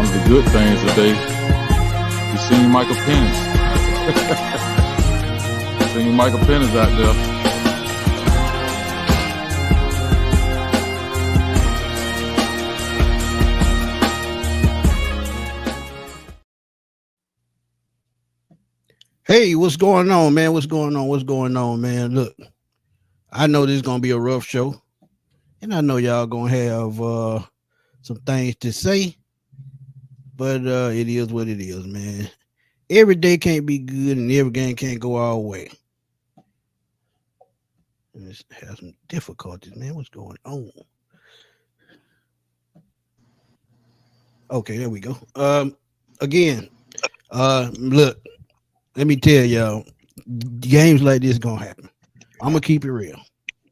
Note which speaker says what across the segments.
Speaker 1: one of the good things today, you seen Michael Penix. Seen Michael Penix out there.
Speaker 2: Hey, what's going on, man? What's going on, man? Look, I know this is gonna be a rough show, and I know y'all gonna have some things to say, but it is what it is, man. Every day can't be good, and every game can't go our way. Let's have some difficulties, man. What's going on? Okay, there we go. Again, look, let me tell y'all, games like this gonna happen. I'm gonna keep it real.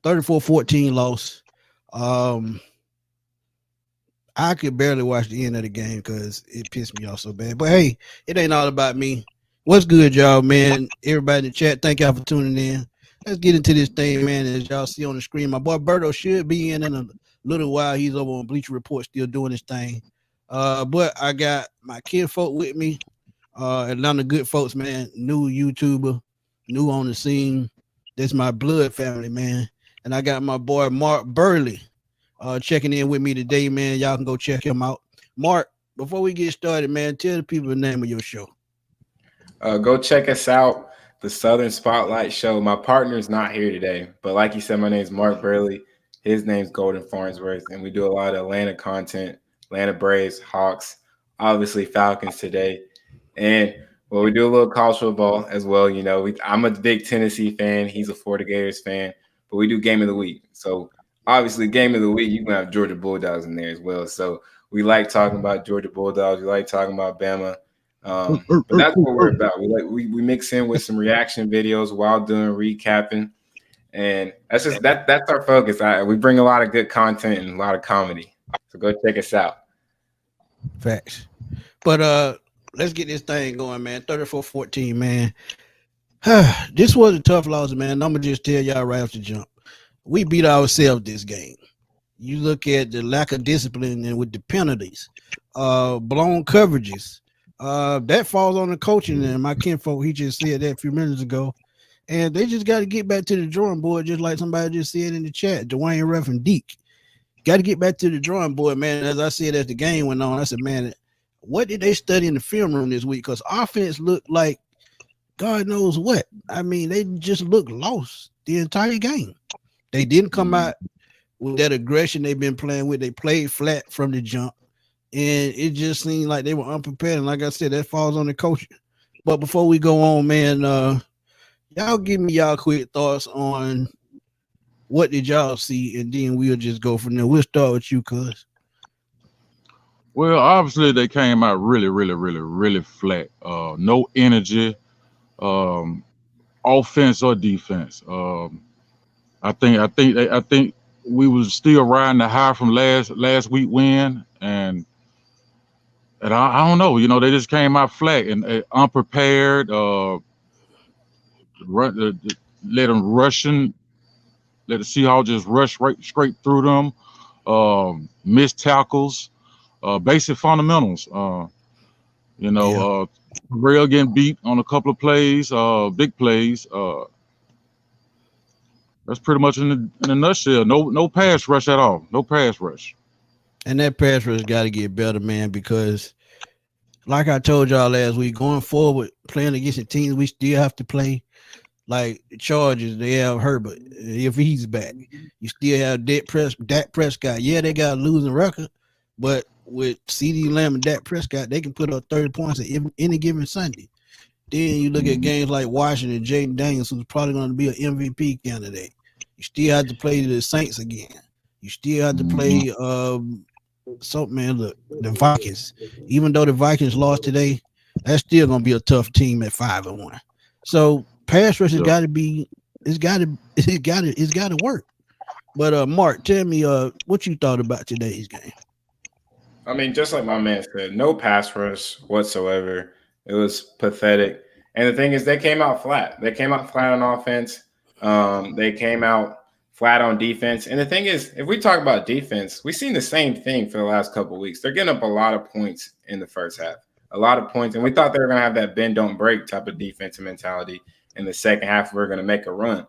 Speaker 2: 34-14 loss. I could barely watch the end of the game because it pissed me off so bad. But hey, it ain't all about me. What's good, y'all, man? Everybody in the chat, thank y'all for tuning in. Let's get into this thing, man. As y'all see on the screen, my boy Berto should be in a little while. He's over on Bleacher Report still doing his thing. But I got my kinfolk with me. Atlanta good folks, man. New YouTuber, new on the scene. That's my blood family, man. And I got my boy Mark Burley checking in with me today, man. Y'all can go check him out. Mark, before we get started, man, tell the people the name of your show.
Speaker 3: Go check us out, the Southern Spotlight Show. My partner is not here today, but like you said, my name is Mark Burley. His name's Golden Farnsworth, and we do a lot of Atlanta content, Atlanta Braves, Hawks, obviously Falcons today. And well, we do a little college football as well. You know, I'm a big Tennessee fan. He's a Florida Gators fan, but we do Game of the Week. So obviously, Game of the Week, you can have Georgia Bulldogs in there as well. So we like talking about Georgia Bulldogs. We like talking about Bama. But that's what we're about. We mix in with some reaction videos while doing recapping, and that's our focus. We bring a lot of good content and a lot of comedy. So go check us out.
Speaker 2: Facts. But let's get this thing going, man. 34-14, man. This was a tough loss, man. I'm gonna just tell y'all right off the jump. We beat ourselves this game. You look at the lack of discipline and with the penalties, blown coverages. That falls on the coaching, and my kinfolk, he just said that a few minutes ago. And they just got to get back to the drawing board, just like somebody just said in the chat. Dwayne Ruff and Deke got to get back to the drawing board, man. As I said as the game went on, I said, man, what did they study in the film room this week? Because offense looked like God knows what. I mean, they just looked lost the entire game. They didn't come out with that aggression they've been playing with. They played flat from the jump. And it just seemed like they were unprepared. And like I said, that falls on the coach. But before we go on, man, y'all give me y'all quick thoughts on what did y'all see, and then we'll just go from there. We'll start with you, cuz.
Speaker 1: Well, obviously they came out really flat. No energy, offense or defense. I think we was still riding the high from last week win, and I don't know. You know, they just came out flat and unprepared. Let them rushing. Let the Seahawks just rush straight through them. Missed tackles. Basic fundamentals. Real getting beat on a couple of plays. Big plays. That's pretty much in a nutshell. No pass rush at all. No pass rush.
Speaker 2: And that pass rush got to get better, man, because like I told y'all last week, going forward, playing against the teams, we still have to play like the Chargers. They have Herbert. If he's back, you still have Dak Prescott. Yeah, they got a losing record, but with CeeDee Lamb and Dak Prescott, they can put up 30 points at any given Sunday. Then you look at games like Washington, Jaden Daniels, who's probably going to be an MVP candidate. You still have to play the Saints again. You still have to play the Vikings. Even though the Vikings lost today, that's still gonna be a tough team at 5-1. So pass rush has got to be, it's got to work. But Mark, tell me what you thought about today's game.
Speaker 3: I mean, just like my man said, no pass rush whatsoever. It was pathetic. And the thing is, they came out flat. They came out flat on offense. They came out flat on defense. And the thing is, if we talk about defense, we've seen the same thing for the last couple of weeks. They're getting up a lot of points in the first half, a lot of points. And we thought they were going to have that bend, don't break type of defensive mentality in the second half. We're going to make a run.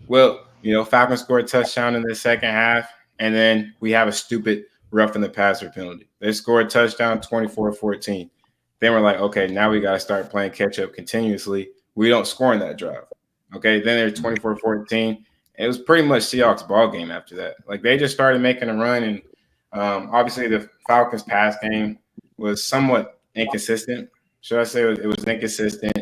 Speaker 3: Well, Falcons scored a touchdown in the second half, and then we have a stupid roughing the passer penalty. They scored a touchdown 24-14. Then we're like, okay, now we got to start playing catch up continuously. We don't score in that drive. Okay, then they're 24-14. It was pretty much Seahawks ball game after that. Like, they just started making a run, and obviously the Falcons pass game was somewhat inconsistent. Should I say it was inconsistent?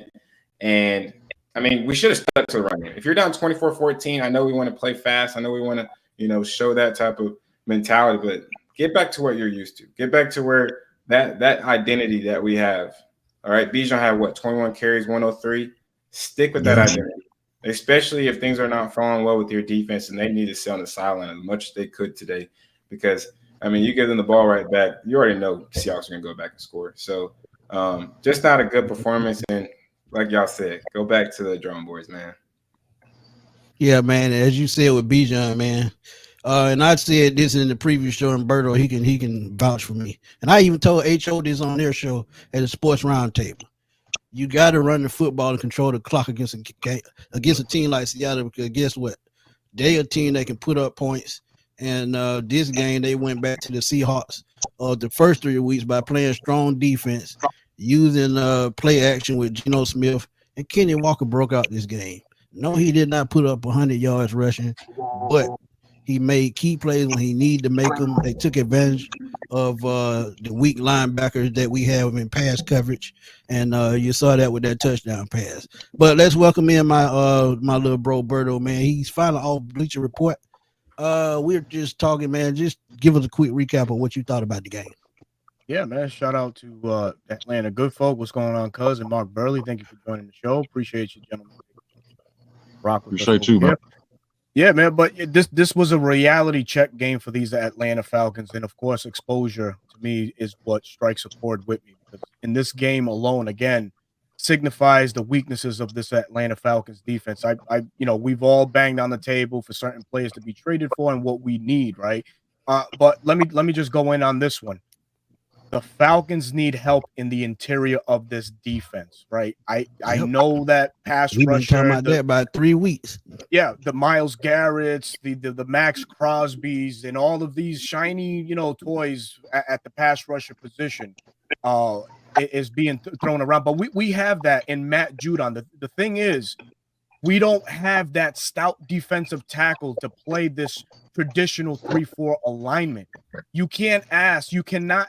Speaker 3: And I mean, we should have stuck to the run game. If you're down 24-14, I know we want to play fast. I know we want to, show that type of mentality, but get back to what you're used to. Get back to where that identity that we have. All right, Bijan had 21 carries, 103. Stick with that identity, especially if things are not falling well with your defense and they need to sit on the sideline as much as they could today. Because, I mean, you give them the ball right back, you already know Seahawks are going to go back and score. So just not a good performance. And like y'all said, go back to the drawing boards, man.
Speaker 2: Yeah, man. As you said with Bijan, man. And I said this in the previous show, and Berto, he can vouch for me. And I even told HO this on their show at the Sports Roundtable. You got to run the football and control the clock against a team like Seattle, because guess what? They a team that can put up points. And this game, they went back to the Seahawks the first 3 weeks by playing strong defense, using play action with Geno Smith, and Kenny Walker broke out this game. No, he did not put up 100 yards rushing, but he made key plays when he needed to make them. They took advantage of the weak linebackers that we have in pass coverage, and you saw that with that touchdown pass. But let's welcome in my little bro Berto, man. He's finally off Bleacher Report. We're just talking, man. Just give us a quick recap of what you thought about the game.
Speaker 4: Yeah, man. Shout out to Atlanta Good Folk. What's going on, cuz? And Mark Burley, thank you for joining the show. Appreciate you, gentlemen. Rock with
Speaker 1: Appreciate you, man.
Speaker 4: Yeah, man. But this was a reality check game for these Atlanta Falcons, and of course, exposure to me is what strikes a chord with me. Because in this game alone, again, signifies the weaknesses of this Atlanta Falcons defense. We've all banged on the table for certain players to be traded for and what we need, right? But let me just go in on this one. The Falcons need help in the interior of this defense, right? I know that pass
Speaker 2: We've been
Speaker 4: rusher.
Speaker 2: talking about that about 3 weeks.
Speaker 4: Yeah, the Myles Garretts, the Max Crosbys, and all of these shiny, toys at the pass rusher position is being thrown around. But we have that in Matt Judon. The thing is, we don't have that stout defensive tackle to play this traditional 3-4 alignment. You cannot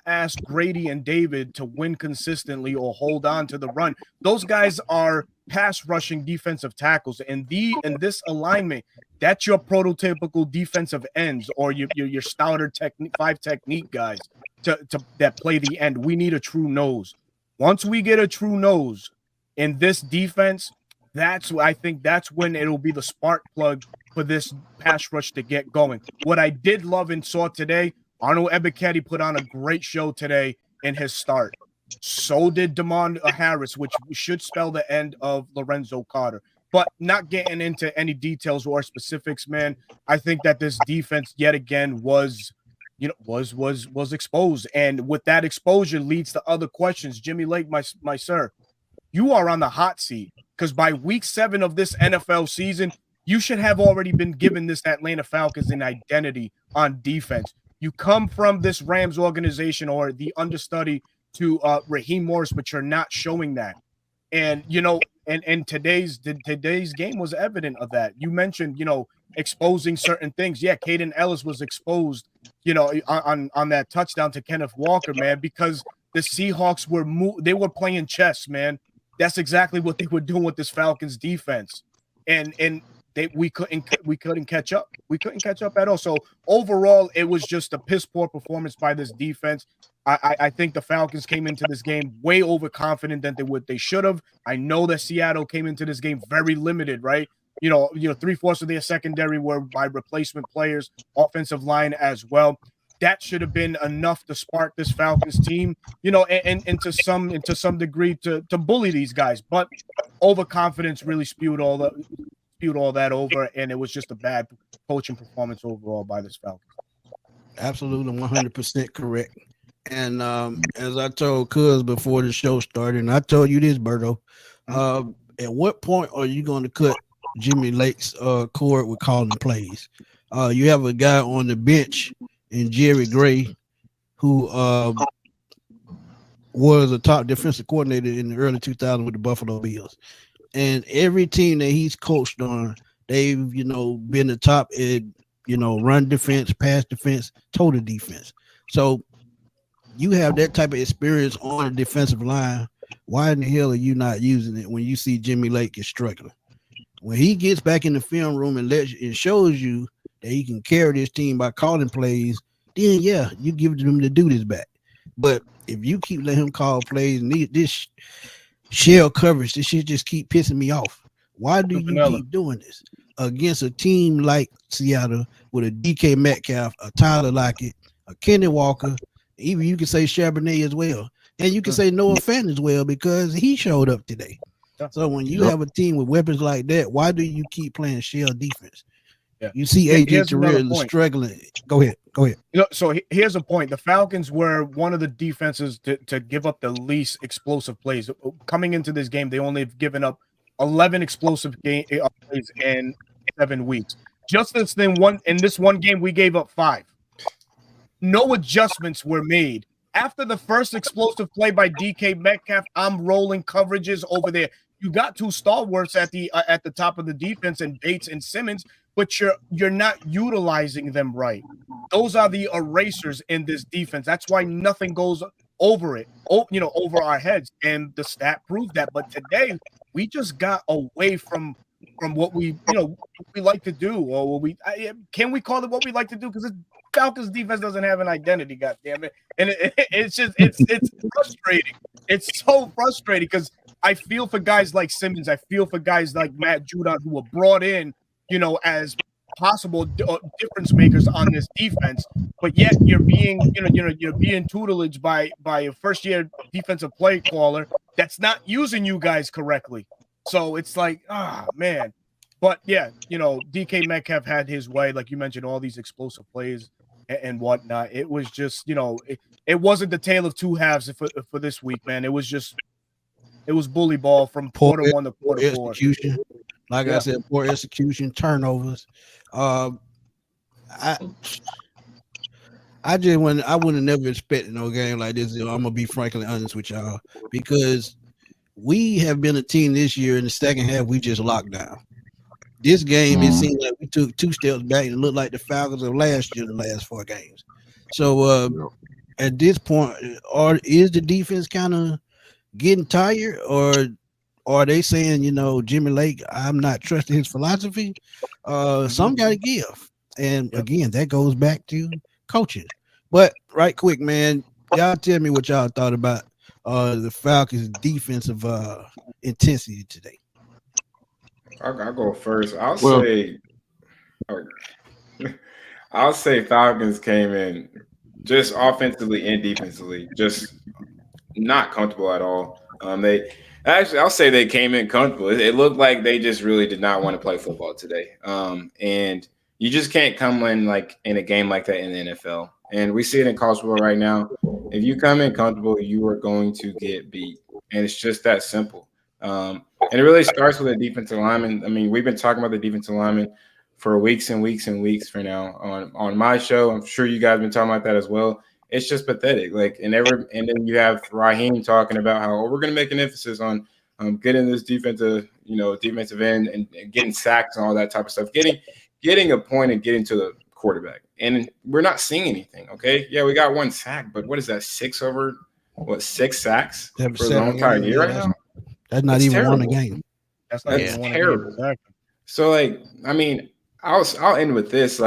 Speaker 4: ask Grady and David to win consistently or hold on to the run. Those guys are pass rushing defensive tackles. And in this alignment, that's your prototypical defensive ends or your stouter five technique guys that play the end. We need a true nose. Once we get a true nose in this defense, I think that's when it'll be the spark plug for this pass rush to get going. What I did love and saw today, Arnold Ebiketie put on a great show today in his start. So did Damon Harris, which should spell the end of Lorenzo Carter. But not getting into any details or specifics, man, I think that this defense yet again was exposed. And with that exposure leads to other questions. Jimmy Lake, my sir, you are on the hot seat. Because by week 7 of this NFL season, you should have already been given this Atlanta Falcons an identity on defense. You come from this Rams organization or the understudy to Raheem Morris, but you're not showing that. And, and today's game was evident of that. You mentioned, exposing certain things. Yeah, Caden Ellis was exposed, on that touchdown to Kenneth Walker, man, because the Seahawks they were playing chess, man. That's exactly what they were doing with this Falcons defense, and we couldn't catch up. We couldn't catch up at all. So overall, it was just a piss poor performance by this defense. I think the Falcons came into this game way overconfident than they should have. I know that Seattle came into this game very limited, right? 3/4 of their secondary were by replacement players, offensive line as well. That should have been enough to spark this Falcons team, and to some degree to bully these guys. But overconfidence really spewed spewed all that over, and it was just a bad coaching performance overall by this Falcons.
Speaker 2: Absolutely 100% correct. And as I told Cuz before the show started, and I told you this, Berto, at what point are you going to cut Jimmy Lake's cord with calling plays? You have a guy on the bench in Jerry Gray who was a top defensive coordinator in the early 2000s with the Buffalo Bills. And every team that he's coached on, they've, been the top at, run defense, pass defense, total defense. So you have that type of experience on the defensive line. Why in the hell are you not using it when you see Jimmy Lake is struggling? When he gets back in the film room and shows you that he can carry this team by calling plays, then yeah, you give him the duties back. But if you keep letting him call plays and this shell coverage, this shit just keep pissing me off. Why do you keep doing this against a team like Seattle with a DK Metcalf, a Tyler Lockett, a Kenny Walker, even you can say Charbonnet as well, and you can say Noah Fant as well because he showed up today. So when you have a team with weapons like that, why do you keep playing shell defense? Yeah. You see AJ Terrell struggling. Go ahead.
Speaker 4: So here's a point. The Falcons were one of the defenses to give up the least explosive plays. Coming into this game, they only have given up 11 explosive plays in 7 weeks. Just in this one game, we gave up 5. No adjustments were made. After the first explosive play by DK Metcalf, I'm rolling coverages over there. You got 2 stalwarts at the top of the defense and Bates and Simmons, but you're not utilizing them right. Those are the erasers in this defense. That's why nothing goes over our heads. And the stat proved that. But today we just got away from what we like to do, or can we call it what we like to do? Because Falcons defense doesn't have an identity, goddammit. And it's frustrating. It's so frustrating because I feel for guys like Simmons. I feel for guys like Matt Judon who were brought in, as possible difference makers on this defense. But yet you're being tutelaged by a first-year defensive play caller that's not using you guys correctly. So it's like, man. But yeah, DK Metcalf had his way, like you mentioned, all these explosive plays and whatnot. It was just, it wasn't the tale of two halves for this week, man. It was bully ball from quarter 1 to quarter 4.
Speaker 2: Execution. Like I said, poor execution, turnovers. I wouldn't have never expected no game like this. I'm gonna be frankly honest with y'all, because we have been a team this year in the second half we just locked down. This game, it seemed like we took 2 steps back and it looked like the Falcons of last year, the last 4 games. So at this point, is the defense kind of getting tired, or are they saying, Jimmy Lake, I'm not trusting his philosophy? Some got to give. And again, that goes back to coaching. But right quick, man, y'all tell me what y'all thought about the Falcons' defensive intensity today.
Speaker 3: I'll go first. I'll say Falcons came in just offensively and defensively, just not comfortable at all. I'll say they came in comfortable. It looked like they just really did not want to play football today. And you just can't come in like in a game like that in the NFL. And we see it in college football right now. If you come in comfortable, you are going to get beat. And it's just that simple. And it really starts with a defensive lineman. I mean, we've been talking about the defensive lineman for weeks and weeks and weeks for now on my show. I'm sure you guys have been talking about that as well. It's just pathetic. And then you have Raheem talking about how we're going to make an emphasis on getting this defensive end and getting sacks and all that type of stuff, getting a point and getting to the quarterback. And we're not seeing anything. Okay, yeah, we got 1 sack, but what is that? 6 sacks for the entire year right now?
Speaker 2: That's not even one a game.
Speaker 3: That's terrible. Exactly. So I'll end with this.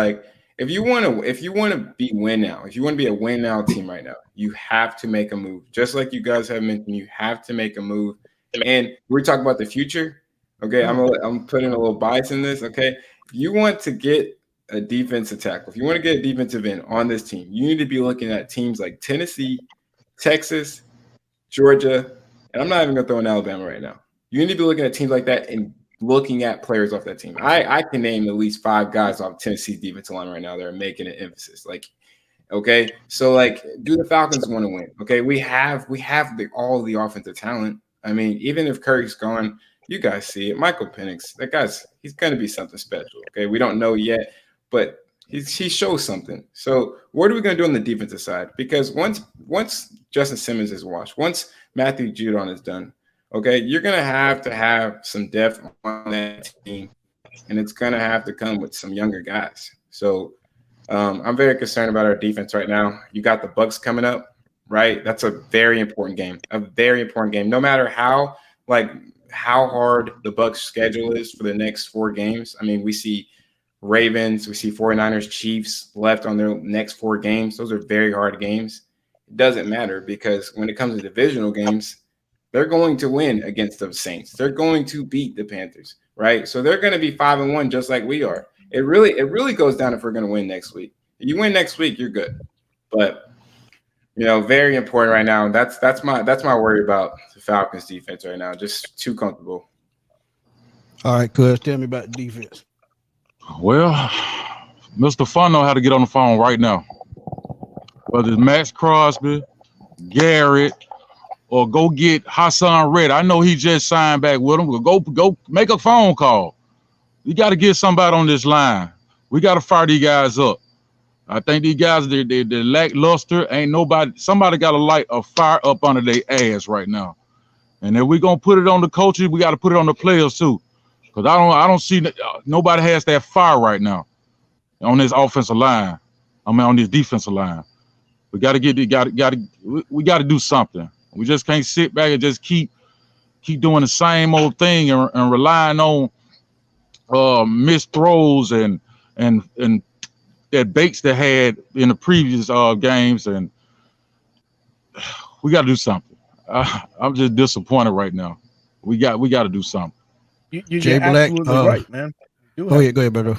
Speaker 3: If you want to win now, if you want to be a win now team right now, you have to make a move. Just like you guys have mentioned, you have to make a move. And we're talking about the future. Okay, I'm putting a little bias in this. Okay, if you want to get a defensive tackle, if you want to get a defensive end on this team, you need to be looking at teams like Tennessee, Texas, Georgia, and I'm not even going to throw in Alabama right now. You need to be looking at teams like that and looking at players off that team. I can name at least 5 guys off Tennessee's defensive line right now that are making an emphasis. Like, okay, so like, do the Falcons want to win? Okay, we have all the offensive talent. I mean, even if Curry's gone, you guys see it. Michael Penix, he's going to be something special. Okay, we don't know yet, but he shows something. So what are we going to do on the defensive side? Because once Justin Simmons is washed, once Matthew Judon is done, okay, you're going to have some depth on that team, and it's going to have to come with some younger guys. So I'm very concerned about our defense right now. You got the Bucks coming up, right? That's a very important game. No matter how hard the Bucks schedule is for the next 4 games. I mean, we see Ravens, we see 49ers, Chiefs left on their next 4 games. Those are very hard games. It doesn't matter because when it comes to divisional games, they're going to win against the Saints. They're going to beat the Panthers, right? So they're going to be 5-1 just like we are. It really goes down if we're going to win next week. If you win next week, you're good. But very important right now. That's my worry about the Falcons defense right now. Just too comfortable.
Speaker 2: All right, cuz, tell me about the defense.
Speaker 1: Well, Mr. Fun know how to get on the phone right now. Whether it's Max Crosby, Garrett, or go get Hassan Red. I know he just signed back with him. Go make a phone call. You got to get somebody on this line. We got to fire these guys up. I think these guys, they're lackluster. Ain't nobody. Somebody got to light a fire up under their ass right now. And if we're gonna put it on the coaches, we got to put it on the players too. Because I don't see nobody has that fire right now on this offensive line. I mean, on this defensive line. We got to we got to do something. We just can't sit back and just keep doing the same old thing and relying on missed throws and that Bates that had in the previous games, and we got to do something. I'm just disappointed right now. We got to do something.
Speaker 4: You're
Speaker 2: Jay Black,
Speaker 4: absolutely right, man.
Speaker 2: Go ahead, brother.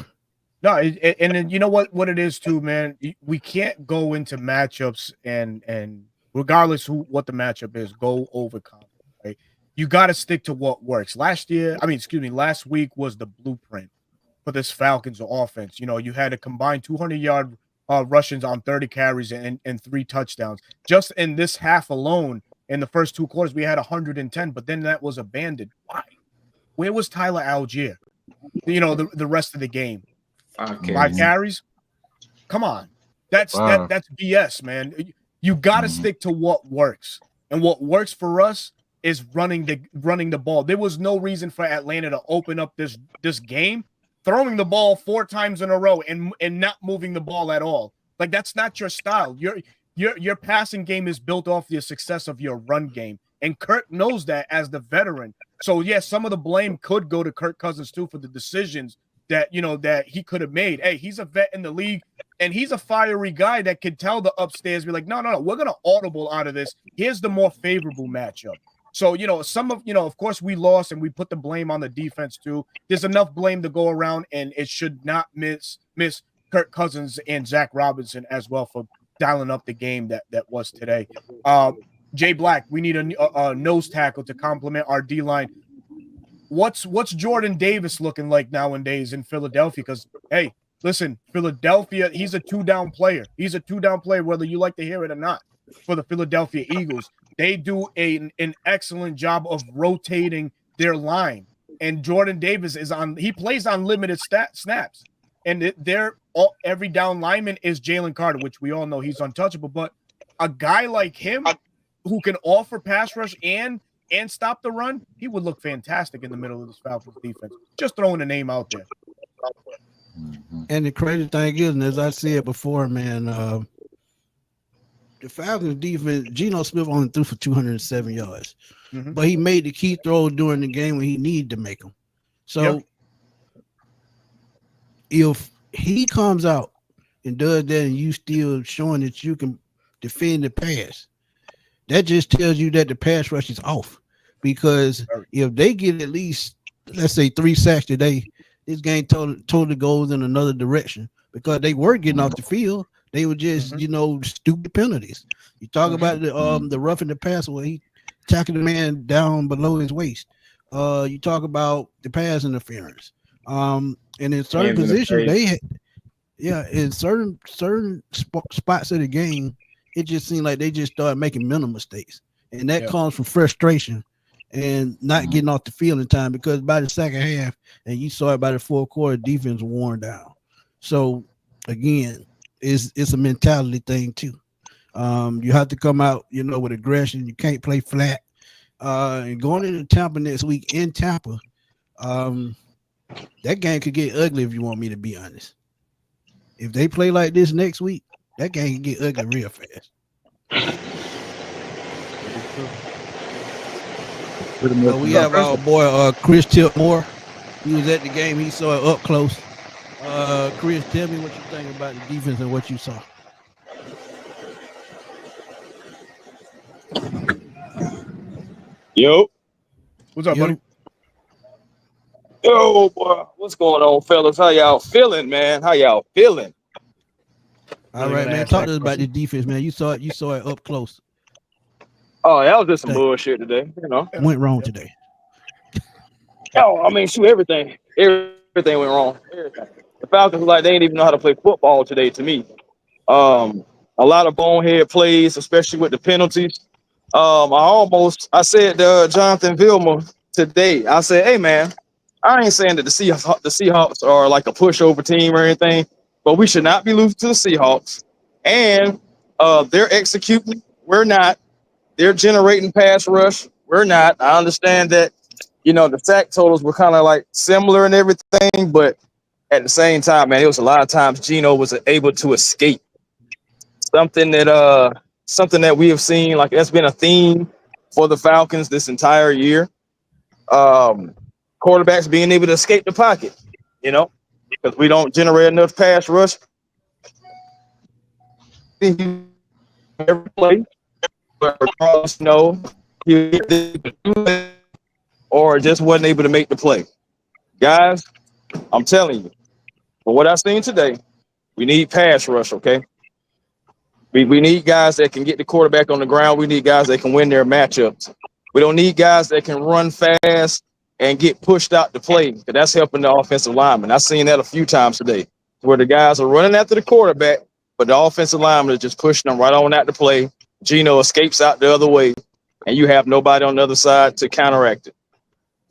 Speaker 4: No, and then you know what it is too, man. We can't go into matchups and regardless what the matchup is, go overconfident, right? You got to stick to what works. Last week was the blueprint for this Falcons offense. You had a combined 200-yard rushings on 30 carries and 3 touchdowns. Just in this half alone, in the first 2 quarters, we had 110, but then that was abandoned. Why? Where was Tyler Algier? The rest of the game. 5 carries? Come on. That's BS, man. You got to stick to what works. And what works for us is running the ball. There was no reason for Atlanta to open up this game throwing the ball 4 times in a row and not moving the ball at all. Like, that's not your style. Your passing game is built off the success of your run game. And Kirk knows that as the veteran. So, yes, some of the blame could go to Kirk Cousins, too, for the decisions that he could have made. Hey, he's a vet in the league, and he's a fiery guy that could tell the upstairs, be like, no, we're going to audible out of this. Here's the more favorable matchup. So, of course we lost and we put the blame on the defense too. There's enough blame to go around, and it should not miss Kirk Cousins and Zach Robinson as well for dialing up the game that was today. Jay Black, we need a nose tackle to complement our D-line. What's Jordan Davis looking like nowadays in Philadelphia? Because, hey, listen, Philadelphia, he's a 2-down player. He's a 2-down player, whether you like to hear it or not, for the Philadelphia Eagles. They do an excellent job of rotating their line. And Jordan Davis he plays on limited snaps. And every down lineman is Jalen Carter, which we all know he's untouchable. But a guy like him who can offer pass rush and stop the run, he would look fantastic in the middle of this Falcons defense. Just throwing a name out there.
Speaker 2: And the crazy thing is, and as I said before, man, the Falcons defense, Geno Smith only threw for 207 yards. Mm-hmm. But he made the key throws during the game when he needed to make them. So if he comes out and does that and you still showing that you can defend the pass, that just tells you that the pass rush is off. Because if they get at least, let's say, 3 sacks today, this game totally goes in another direction. Because they were getting off the field. They were just, stupid penalties. You talk about the roughing the passer where he tackled the man down below his waist. You talk about the pass interference. And in certain
Speaker 3: Hands in the
Speaker 2: positions,
Speaker 3: face.
Speaker 2: in certain spots of the game, it just seemed like they just started making mental mistakes, and that
Speaker 4: Yeah.
Speaker 2: comes from frustration and not getting off the field in time. Because by the second half, and you saw it by the fourth quarter, defense worn down. So again, it's a mentality thing too. You have to come out, with aggression. You can't play flat. And going into Tampa next week in Tampa, that game could get ugly if you want me to be honest. If they play like this next week, that game can get ugly real fast. We have our boy Chris Tipmore. He was at the game. He saw it up close. Chris, tell me what you think about the defense and what you saw.
Speaker 5: Yo,
Speaker 4: What's up, buddy?
Speaker 5: yo, boy, what's going on, fellas? How y'all feeling, man? How y'all feeling?
Speaker 2: All right, man. Talk to us about the defense, man. You saw it up close.
Speaker 5: Oh, that was just some bullshit today,
Speaker 2: Went wrong today.
Speaker 5: Oh, I mean, shoot, everything went wrong. Everything. The Falcons like they didn't even know how to play football today. To me, a lot of bonehead plays, especially with the penalties. I said to Jonathan Vilma today, I said, hey, man, I ain't saying that the Seahawks are like a pushover team or anything, but we should not be losing to the Seahawks. And they're executing. We're not. They're generating pass rush. We're not. I understand that, the sack totals were kind of like similar and everything, but at the same time, man, it was a lot of times Geno was able to escape. Something that we have seen, like that's been a theme for the Falcons this entire year. Quarterbacks being able to escape the pocket, because we don't generate enough pass rush. Every play, or just wasn't able to make the play. Guys, I'm telling you, for what I've seen today, we need pass rush, okay? We need guys that can get the quarterback on the ground. We need guys that can win their matchups. We don't need guys that can run fast and get pushed out to play, because that's helping the offensive lineman. I've seen that a few times today, where the guys are running after the quarterback, but the offensive lineman is just pushing them right on out to play. Geno escapes out the other way, and you have nobody on the other side to counteract it.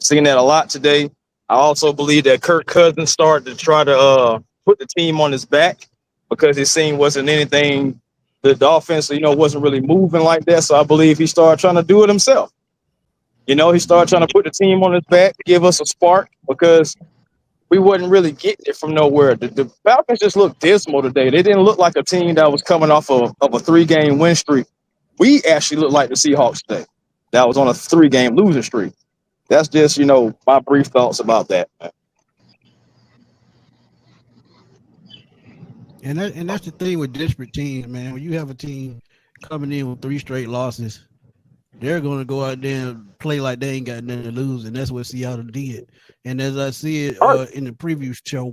Speaker 5: Seen that a lot today. I also believe that Kirk Cousins started to try to put the team on his back, because his team wasn't anything. The offense, wasn't really moving like that. So I believe he started trying to do it himself. He started trying to put the team on his back to give us a spark, because we wasn't really getting it from nowhere. The Falcons just looked dismal today. They didn't look like a team that was coming off of a 3-game win streak. We actually looked like the Seahawks today. That was on a 3-game losing streak. That's just, my brief thoughts about that.
Speaker 2: And that's the thing with desperate teams, man. When you have a team coming in with 3 straight losses, they're going to go out there and play like they ain't got nothing to lose, and that's what Seattle did. And as I said in the preview show,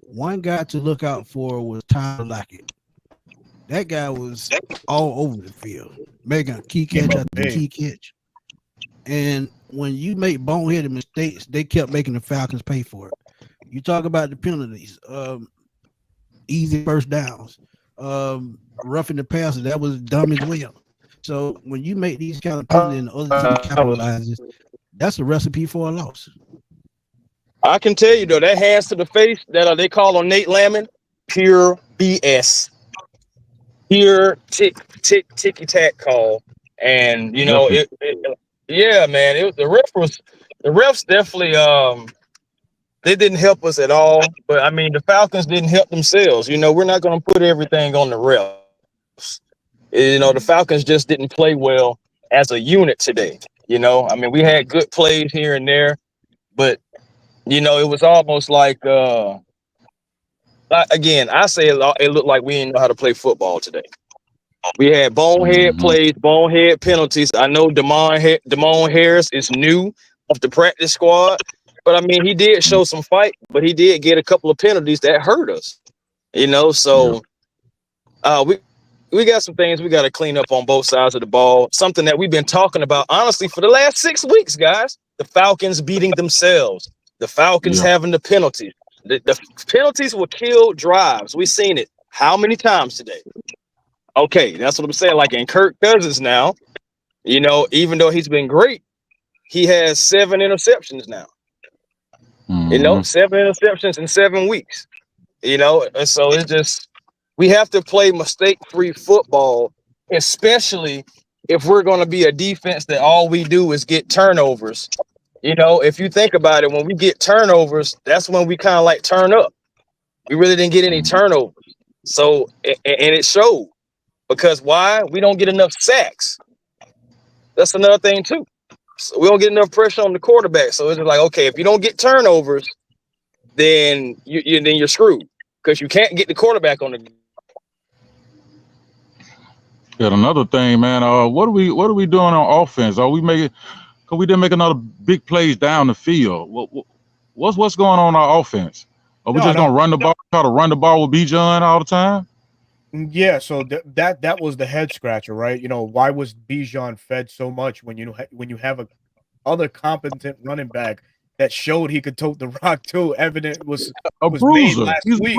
Speaker 2: one guy to look out for was Tyler Lockett. That guy was all over the field, making a key catch after key catch. And when you make boneheaded mistakes, they kept making the Falcons pay for it. You talk about the penalties. Easy first downs, roughing the passer, that was dumb as well. So when you make these kind of penalties and other team capitalizes, that's a recipe for a loss.
Speaker 5: I can tell you though, that hands to the face that they call on Nate Lamon, pure BS, pure ticky tack call, and yeah, man, the refs definitely they didn't help us at all. But I mean, the Falcons didn't help themselves. We're not going to put everything on the refs. The Falcons just didn't play well as a unit today. I mean, we had good plays here and there, but it was almost like again, I say it looked like we didn't know how to play football today. We had bonehead plays, bonehead penalties. I know Damon Harris is new off the practice squad. But I mean, he did show some fight, but he did get a couple of penalties that hurt us, So we we got some things we got to clean up on both sides of the ball. Something that we've been talking about, honestly, for the last 6 weeks, guys. The Falcons beating themselves. The Falcons having the penalties. The penalties will kill drives. We've seen it how many times today? Okay, that's what I'm saying. Like in Kirk Cousins now, even though he's been great, he has 7 interceptions now. 7 interceptions in 7 weeks. And so it's just, we have to play mistake-free football, especially if we're going to be a defense that all we do is get turnovers. If you think about it, when we get turnovers, that's when we kind of like turn up. We really didn't get any turnovers. So, and it showed. Because why? We don't get enough sacks. That's another thing too. So we don't get enough pressure on the quarterback. So it's just like, okay, if you don't get turnovers, then you're screwed because you can't get the quarterback on the.
Speaker 1: Yeah, another thing, man. What are we doing on offense? Are we making? Cause we didn't make another big plays down the field. What's going on our offense? Are we just gonna run the ball? Try to run the ball with Bijan all the time?
Speaker 4: Yeah, so that was the head scratcher, right? Why was Bijan fed so much when you have a other competent running back that showed he could tote the rock too? Evident was made last week.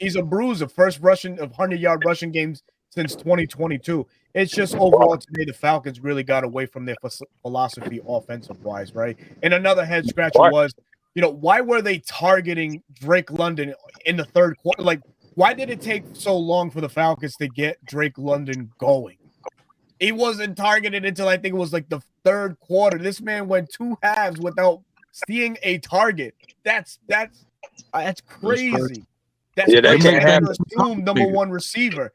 Speaker 4: He's a bruiser. First rushing of 100-yard rushing games since 2022. It's just overall today the Falcons really got away from their philosophy offensive wise, right? And another head scratcher was, why were they targeting Drake London in the third quarter? Like, why did it take so long for the Falcons to get Drake London going? He wasn't targeted until I think it was like the third quarter. This man went 2 halves without seeing a target. That's crazy. That's crazy.
Speaker 5: That can't happen.
Speaker 4: Assume number 1 receiver.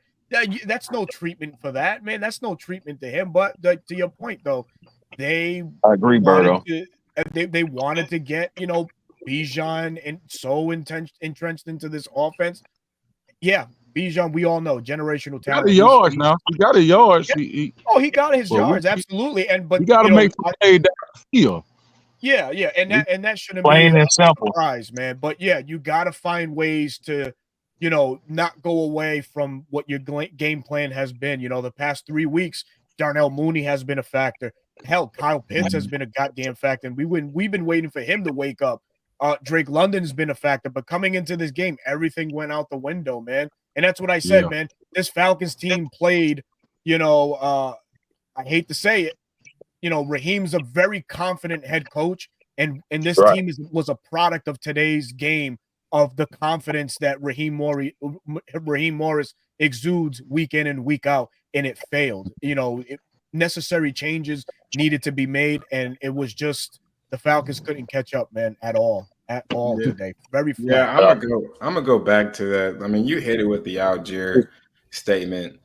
Speaker 4: That's no treatment for that, man. That's no treatment to him. But to your point, though, I
Speaker 5: agree, Berto.
Speaker 4: They wanted to get Bijan and so entrenched into this offense. Yeah, Bijan, we all know, generational talent.
Speaker 1: He got yards now. He got his yards.
Speaker 4: Yeah. He got his yards, absolutely. But
Speaker 1: you got to make some play down the field.
Speaker 4: Yeah, and that shouldn't
Speaker 5: plain
Speaker 4: be
Speaker 5: and simple,
Speaker 4: surprise, man. But yeah, you got to find ways to, not go away from what your game plan has been. The past 3 weeks, Darnell Mooney has been a factor. Hell, Kyle Pitts has been a goddamn factor, and we've been waiting for him to wake up. Drake London's been a factor, but coming into this game, everything went out the window, man. And that's what I said, man. This Falcons team played, I hate to say it, Raheem's a very confident head coach, and this team was a product of today's game, of the confidence that Raheem Morris exudes week in and week out, and it failed. Necessary changes needed to be made, and it was just the Falcons couldn't catch up, man, at all today. Very flat.
Speaker 3: Yeah, I'm gonna go back to that. I mean, you hit it with the Algier statement.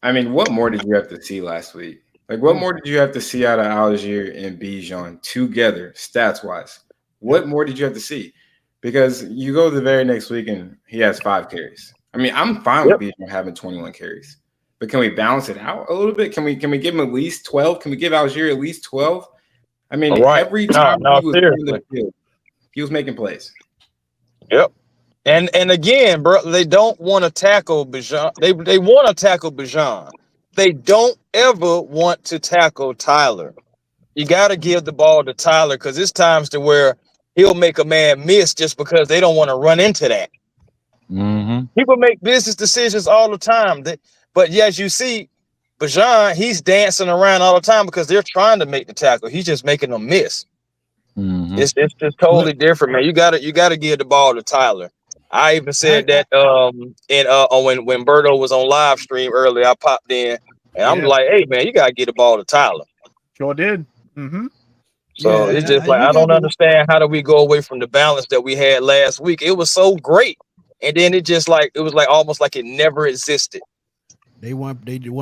Speaker 3: I mean, what more did you have to see last week? Like, what more did you have to see out of Algier and Bijan together, stats wise? What more did you have to see? Because you go the very next week and he has 5 carries. I mean, I'm fine with Bijan having 21 carries, but can we balance it out a little bit? Can we give him at least 12? Can we give Algier at least 12? I mean, every time he was in the field, he was making plays.
Speaker 5: Yep. And again, bro, they don't want to tackle Bijan. They want to tackle Bijan. They don't ever want to tackle Tyler. You got to give the ball to Tyler, because it's times to where he'll make a man miss just because they don't want to run into that.
Speaker 1: Mm-hmm.
Speaker 5: People make business decisions all the time. But as you see, Bijan, he's dancing around all the time because they're trying to make the tackle. He's just making them miss.
Speaker 1: Mm-hmm.
Speaker 5: It's just totally different, man. You gotta give the ball to Tyler. I even said that when Berto was on live stream earlier, I popped in and I'm like, hey man, you gotta give the ball to Tyler.
Speaker 4: Sure did. Mm-hmm.
Speaker 5: So it's just like, I don't understand, how do we go away from the balance that we had last week? It was so great, and then it was almost like it never existed.
Speaker 2: They weren't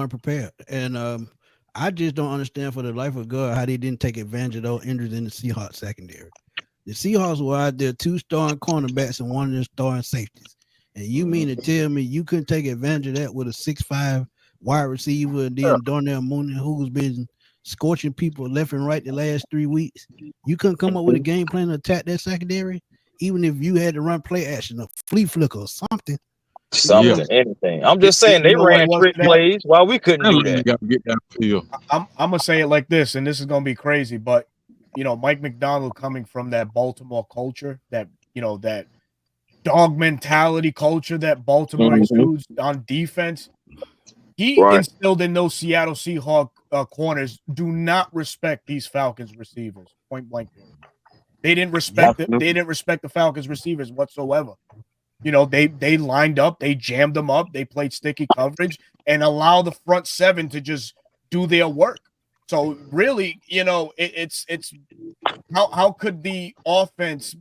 Speaker 2: prepared, and I just don't understand for the life of God how they didn't take advantage of those injuries in the Seahawks secondary. The Seahawks were out there 2 starting cornerbacks and 1 of them starting safeties, and you mean to tell me you couldn't take advantage of that with a 6'5" wide receiver and then Darnell Mooney, who's been scorching people left and right the last 3 weeks? You couldn't come up with a game plan to attack that secondary, even if you had to run play action, a flea flicker or something.
Speaker 5: Something, anything. I'm just saying they
Speaker 4: You know what it
Speaker 5: ran
Speaker 4: was
Speaker 5: trick
Speaker 4: today?
Speaker 5: plays while we couldn't do
Speaker 1: Really
Speaker 5: that.
Speaker 1: got to get downfield.
Speaker 4: I'm gonna say it like this, and this is gonna be crazy, but Mike McDonald coming from that Baltimore culture, that that dog mentality culture that Baltimore exudes on defense. He instilled in those Seattle Seahawks corners, do not respect these Falcons receivers. Point blank. They didn't respect it. They didn't respect the Falcons receivers whatsoever. They lined up, they jammed them up, they played sticky coverage and allow the front seven to just do their work. So really, it's how could the offense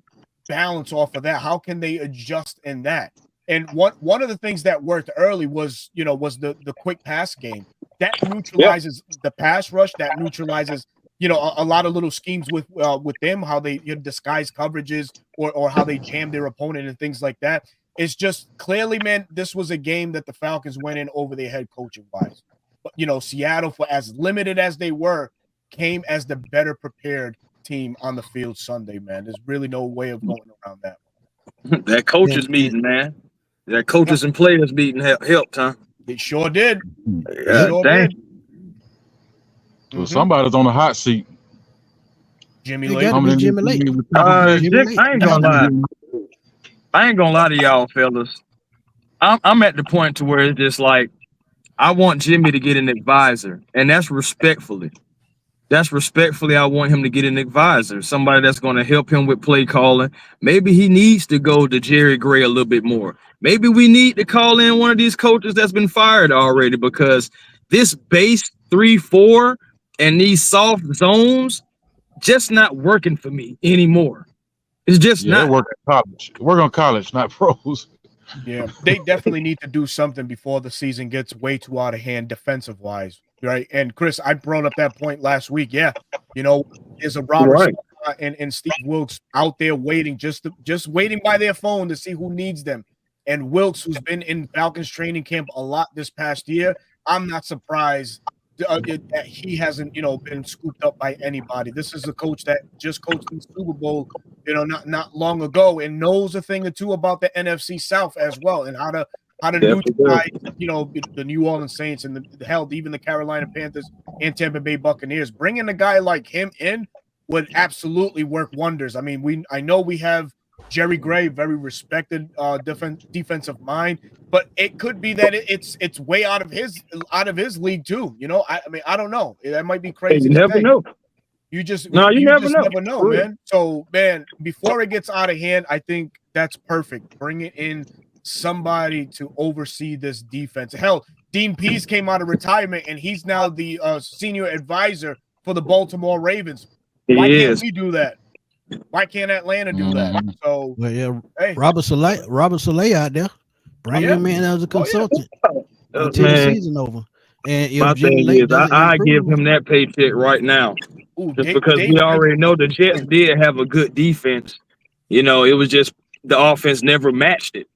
Speaker 4: balance off of that? How can they adjust in that? And one of the things that worked early was the quick pass game. That neutralizes the pass rush, that neutralizes a lot of little schemes with them, how they disguise coverages or how they jam their opponent and things like that. It's just clearly, man, this was a game that the Falcons went in over their head coaching wise. But Seattle, for as limited as they were, came as the better prepared team on the field Sunday, man. There's really no way of going around that.
Speaker 5: That coaches meeting, man. That coaches and players meeting helped, huh?
Speaker 4: It sure did.
Speaker 5: Dang.
Speaker 1: Well, somebody's on the hot seat.
Speaker 4: Jimmy
Speaker 2: Lake. Jimmy Lake.
Speaker 5: I ain't gonna lie to y'all, fellas. I'm at the point to where it's just like I want Jimmy to get an advisor, and that's respectfully. I want him to get an advisor, somebody that's going to help him with play calling. Maybe he needs to go to Jerry Gray a little bit more. Maybe we need to call in one of these coaches that's been fired already, because this base 3-4 and these soft zones just not working for me anymore. It's just not.
Speaker 1: Work at college. Work on college, not pros.
Speaker 4: Yeah, they definitely need to do something before the season gets way too out of hand defensive wise, right? And Chris, I brought up that point last week. Yeah, there's a Robert and Steve Wilkes out there waiting, just waiting by their phone to see who needs them. And Wilkes, who's been in Falcons training camp a lot this past year, I'm not surprised that he hasn't, been scooped up by anybody. This is a coach that just coached in the Super Bowl, not long ago, and knows a thing or two about the NFC South as well, and how to neutralize, the New Orleans Saints and even the Carolina Panthers and Tampa Bay Buccaneers. Bringing a guy like him in would absolutely work wonders. I mean, I know we have Jerry Gray, very respected defensive mind, but it could be that it's way out of his league too. I mean, I don't know. That might be crazy.
Speaker 5: You never know.
Speaker 4: You never know,
Speaker 5: True.
Speaker 4: man. So, man, before it gets out of hand, I think that's perfect. Bringing in somebody to oversee this defense. Hell, Dean Pease came out of retirement, and he's now the senior advisor for the Baltimore Ravens. Why can't we do that? Why can't Atlanta do that? So,
Speaker 2: hey. Robert Saleh out there, bring him in as a consultant until the season over. And
Speaker 5: my thing is, I give him that paycheck right now, just because we already know the Jets did have a good defense. It was just the offense never matched it.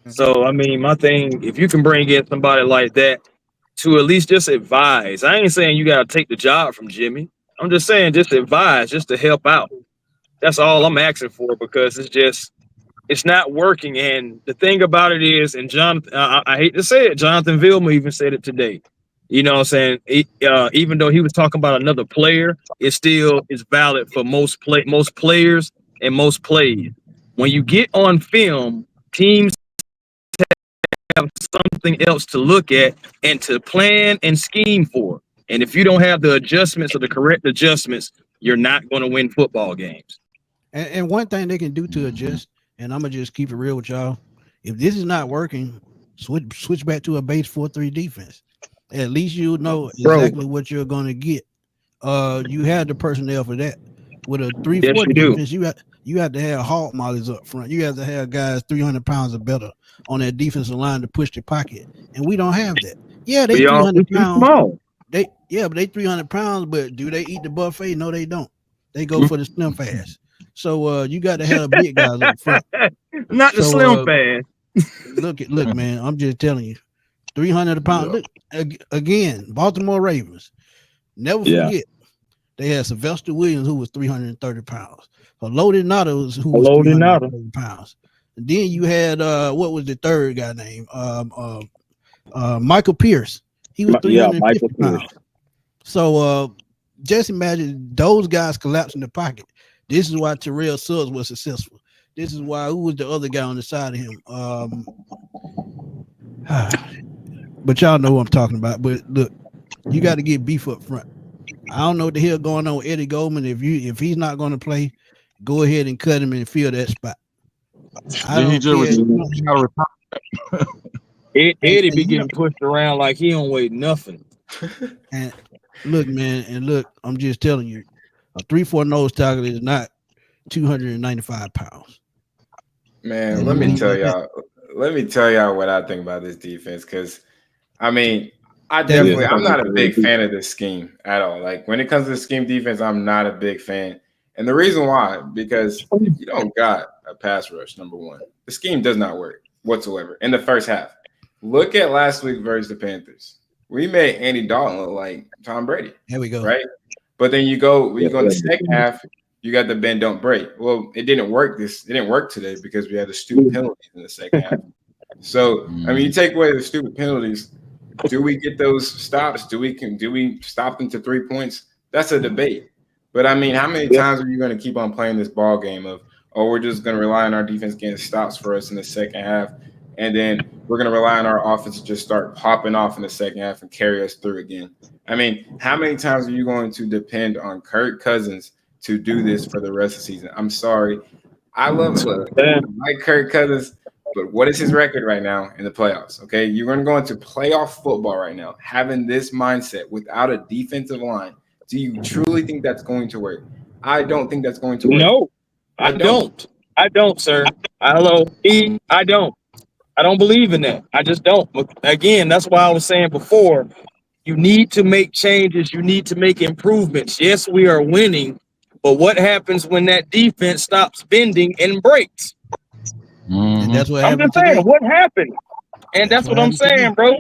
Speaker 5: So, I mean, my thing, if you can bring in somebody like that to at least just advise, I ain't saying you got to take the job from Jimmy. I'm just saying just advise, just to help out. That's all I'm asking for, because it's not working. And the thing about it is, and Jonathan, I hate to say it, Jonathan Vilma even said it today. You know what I'm saying? Even though he was talking about another player, it still is valid for most players and most plays. When you get on film, teams have something else to look at and to plan and scheme for. And if you don't have the adjustments or the correct adjustments, you're not going to win football games.
Speaker 2: And one thing they can do to adjust, and I'm gonna just keep it real with y'all. If this is not working, switch back to a base 4-3 defense. At least you know exactly what you're gonna get. You have the personnel for that. With a 3-4 defense, you have to have hawk mollies up front. You have to have guys 300 pounds or better on that defensive line to push the pocket, and we don't have that. Yeah, they 300 pounds. Small. But they 300 pounds. But do they eat the buffet? No, they don't. They go for the slim fast. So you got to have big guys up front.
Speaker 5: Not the slim fast.
Speaker 2: Look, man. I'm just telling you, 300 pounds. Look, again, Baltimore Ravens. Never forget, they had Sylvester Williams, who was 330 pounds. Loaded Natos, who was 330 pounds. Then you had what was the third guy name? Michael Pierce. He was
Speaker 5: Yeah,
Speaker 2: 350
Speaker 5: Michael
Speaker 2: pounds.
Speaker 5: Pierce.
Speaker 2: So just imagine those guys collapsing the pocket. This is why Terrell Suggs was successful. This is why who was the other guy on the side of him? But y'all know who I'm talking about. But look, you got to get beef up front. I don't know what the hell going on with Eddie Goldman. If he's not going to play, go ahead and cut him and fill that spot. I
Speaker 1: Did he
Speaker 2: don't
Speaker 1: just
Speaker 2: care.
Speaker 5: Eddie be getting pushed around like he don't weigh nothing.
Speaker 2: And look, man, I'm just telling you, a 3-4 nose tackle is not 295 pounds.
Speaker 3: Man, let me tell y'all what I think about this defense, because I mean, I'm not a big fan of this scheme at all. Like when it comes to the scheme defense, I'm not a big fan. And the reason why, because you don't got a pass rush, number one. The scheme does not work whatsoever in the first half. Look at last week versus the Panthers. We made Andy Dalton look like Tom Brady.
Speaker 2: There we go.
Speaker 3: Right? But then you go in the second half, you got the bend don't break. Well, it didn't work today because we had the stupid penalties in the second half. So I mean, you take away the stupid penalties. Do we get those stops? Do we stop them to 3 points? That's a debate. But I mean, how many times are you going to keep on playing this ball game of, oh, we're just going to rely on our defense getting stops for us in the second half, and then we're going to rely on our offense to just start popping off in the second half and carry us through again? I mean, how many times are you going to depend on Kirk Cousins to do this for the rest of the season? I'm sorry. I like Kirk Cousins, but what is his record right now in the playoffs? Okay, you're going to go into playoff football right now, having this mindset without a defensive line. Do you truly think that's going to work? I don't think that's going to work.
Speaker 5: No, I don't. I don't, sir. I don't. I don't believe in that. I just don't. Again, that's why I was saying before, you need to make changes. You need to make improvements. Yes, we are winning, but what happens when that defense stops bending and breaks?
Speaker 2: And that's what
Speaker 5: I'm
Speaker 2: happened
Speaker 5: just saying,
Speaker 2: today.
Speaker 5: what happened? And that's what I'm saying, bro.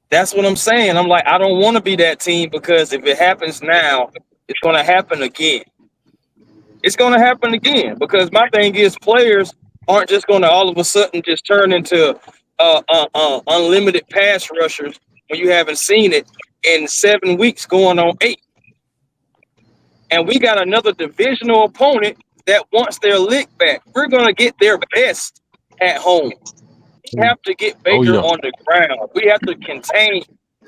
Speaker 5: That's what I'm saying. I'm like, I don't want to be that team, because if it happens now, it's going to happen again. It's going to happen again, because my thing is players aren't just going to all of a sudden just turn into unlimited pass rushers when you haven't seen it in 7 weeks going on 8. And we got another divisional opponent that wants their lick back. We're going to get their best at home. We have to get Baker on the ground. We have to contain.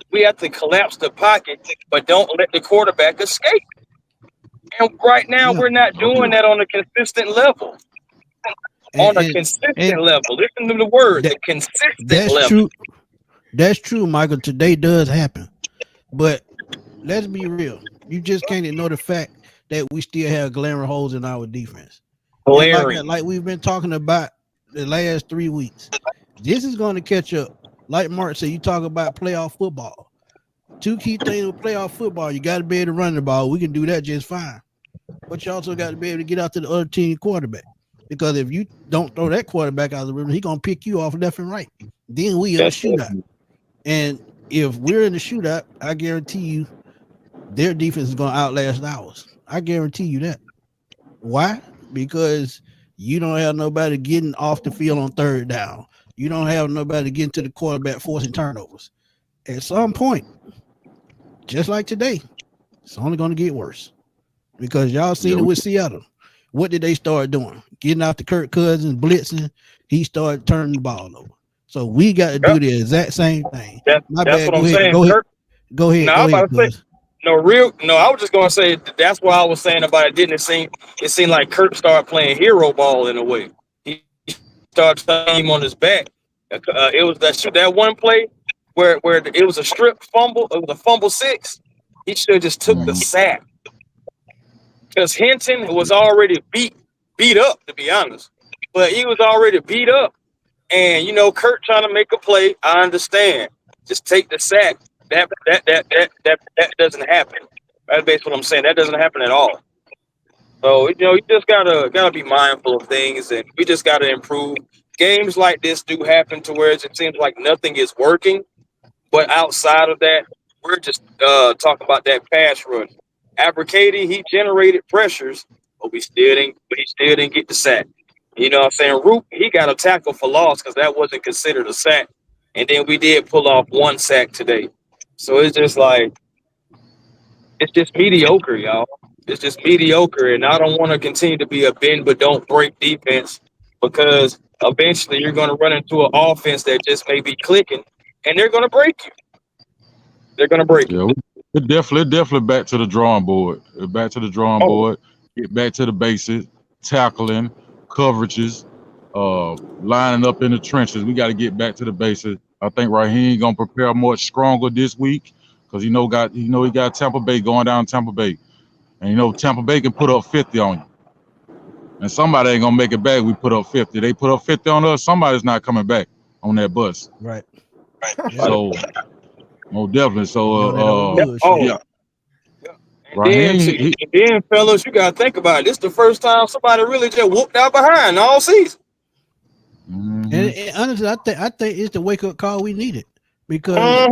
Speaker 5: We have to collapse the pocket, but don't let the quarterback escape. And right now, we're not doing that on a consistent level. Level. Listen to the word, the consistent level.
Speaker 2: True. That's true, Michael. Today does happen. But let's be real. You just can't ignore the fact that we still have glaring holes in our defense. Like we've been talking about the last 3 weeks. This is going to catch up. Like Mark said, you talk about playoff football. 2 key things with playoff football. You got to be able to run the ball. We can do that just fine. But you also got to be able to get out to the other team quarterback. Because if you don't throw that quarterback out of the room, he's going to pick you off left and right. Then we in a shootout. And if we're in the shootout, I guarantee you their defense is going to outlast ours. I guarantee you that. Why? Because you don't have nobody getting off the field on third down. You don't have nobody getting to the quarterback forcing turnovers. At some point, just like today, it's only going to get worse. Because y'all seen it with Seattle. What did they start doing? Getting out to Kirk Cousins, blitzing. He started turning the ball over. So we got to do the exact same thing.
Speaker 5: That's what I'm saying.
Speaker 2: Go ahead.
Speaker 5: I was just gonna say that's what I was saying about it. It seemed like Kirk started playing hero ball in a way. He started playing him on his back. It was that one play where it was a strip fumble. It was a fumble 6. He should have just took the sack, because Hinton was already beat up, to be honest. But he was already beat up, and Kirk trying to make a play. I understand. Just take the sack. That doesn't happen. That's basically what I'm saying. That doesn't happen at all. So you just gotta be mindful of things, and we just gotta improve. Games like this do happen to where it seems like nothing is working, but outside of that, we're just talking about that pass rush. Abracady, he generated pressures, but he still didn't get the sack. You know what I'm saying? Root, he got a tackle for loss because that wasn't considered a sack. And then we did pull off 1 sack today. So it's just like, it's just mediocre, y'all. It's just mediocre. And I don't want to continue to be a bend but don't break defense because eventually you're going to run into an offense that just may be clicking and they're going to break you. They're going to break you.
Speaker 1: Yeah, it definitely back to the drawing board. Back to the drawing board. Get back to the basics, tackling, coverages, lining up in the trenches. We got to get back to the basics. I think Raheem gonna prepare much stronger this week because he got Tampa Bay going down Tampa Bay, and Tampa Bay can put up 50 on you, and somebody ain't gonna make it back. We put up 50. They put up 50 on us. Somebody's not coming back on that bus.
Speaker 2: Right.
Speaker 1: So, most definitely. So, yeah.
Speaker 5: And then, fellas, you gotta think about it. This is the first time somebody really just whooped out behind all season.
Speaker 2: Mm-hmm. And honestly, I think it's the wake up call we needed because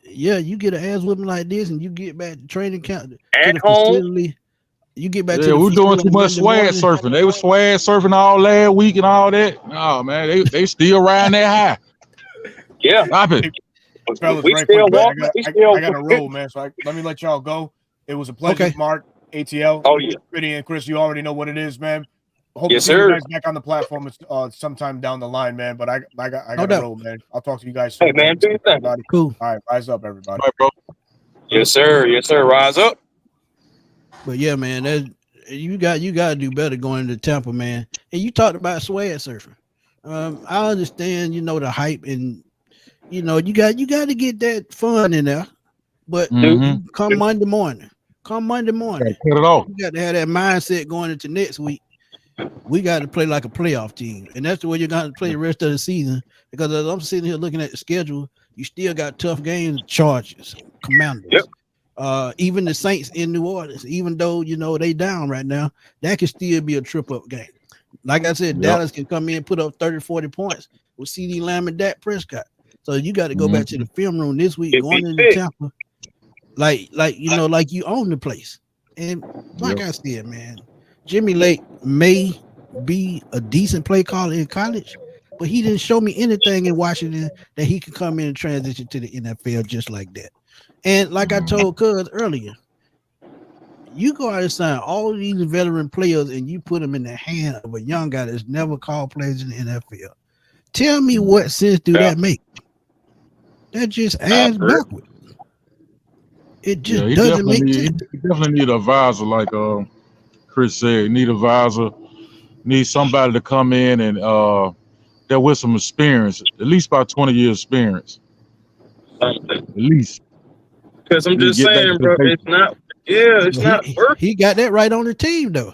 Speaker 2: you get an ass whooping like this, and you get back to training camp at home. Facility. You get back to the
Speaker 1: we're doing too much swag surfing. They were swag surfing all last week and all that. No, man, they still riding that high.
Speaker 5: Yeah,
Speaker 1: stop it.
Speaker 4: Fellas, I got to roll, man. So let me let y'all go. It was a pleasure, Mark, ATL.
Speaker 5: Oh yeah,
Speaker 4: Pretty and Chris, you already know what it is, man. Hope
Speaker 5: yes,
Speaker 4: to see
Speaker 5: sir.
Speaker 4: you guys back on the platform sometime down the line, man. But I got to roll, man. I'll talk to you guys soon.
Speaker 5: Hey, man, do your thing.
Speaker 2: Cool.
Speaker 4: All right, rise up, everybody.
Speaker 1: All right, bro.
Speaker 5: Yes, sir. Yes, sir. Rise up.
Speaker 2: But yeah, man, you got to do better going into Tampa, man. And you talked about swag surfing. I understand, the hype, and you got to get that fun in there. But come Monday morning, cut it
Speaker 1: off.
Speaker 2: You got to have that mindset going into next week. We got to play like a playoff team, and that's the way you're going to play the rest of the season. Because as I'm sitting here looking at the schedule, you still got tough games, Chargers, Commanders, even the Saints in New Orleans. Even though they down right now, that could still be a trip-up game. Like I said, Dallas can come in and put up 30, 40 points with CD Lamb and Dak Prescott. So you got to go back to the film room this week, going into Tampa, like you own the place. And like I said, man, Jimmy Lake may be a decent play caller in college, but he didn't show me anything in Washington that he could come in and transition to the NFL just like that. And like I told Cuz earlier, you go out and sign all these veteran players and you put them in the hand of a young guy that's never called plays in the NFL. Tell me what sense do that make? That just ass backward. It just doesn't make sense.
Speaker 1: You definitely need an advisor, like Chris said. You need an advisor. Need somebody to come in and that with some experience, at least about 20 years experience. At least.
Speaker 5: Because I'm just saying, bro, it's not. Yeah, it's not working.
Speaker 2: He got that right on the team, though.